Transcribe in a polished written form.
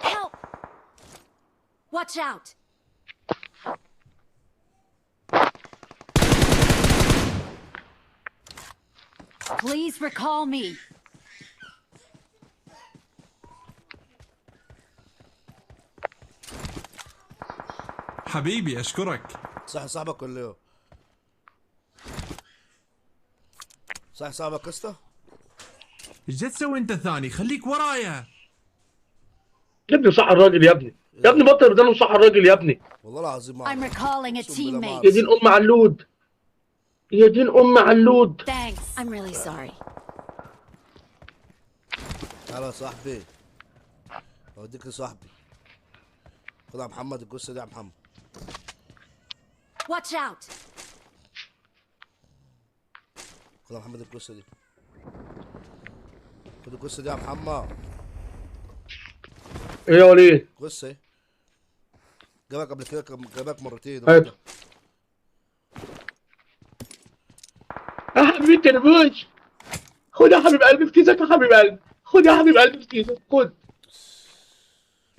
Help! Watch out! Please recall me. حبيبي اشكرك. صح صاحبك ولا ايه؟ صح صاحبك يا اسطى؟ ايش جاي تسوي انت ثاني؟ خليك ورايا. يا ابني صح الراجل يا ابني. يا ابني بطل بدل صح الراجل يا ابني. والله العظيم ما I'm اعرف. recalling a اقسم بالله ما teammate. يا دين اعرف. علود. يا دين علود. Thanks. I'm really sorry. تعالى يا صاحبي اوديك لصاحبي. خد يا محمد الجثه دي يا محمد. Watch out! خد يا محمد الجثه دي. خد الجثه دي يا محمد. ايه يا وليد؟ جثه ايه؟ جابك قبل كده، جابك مرتين. هات. يا حبيبي التربوش. خد يا حبيب قلبي في كيسك يا حبيب قلبي. خد يا حبيب قلبي في كيسك. خد.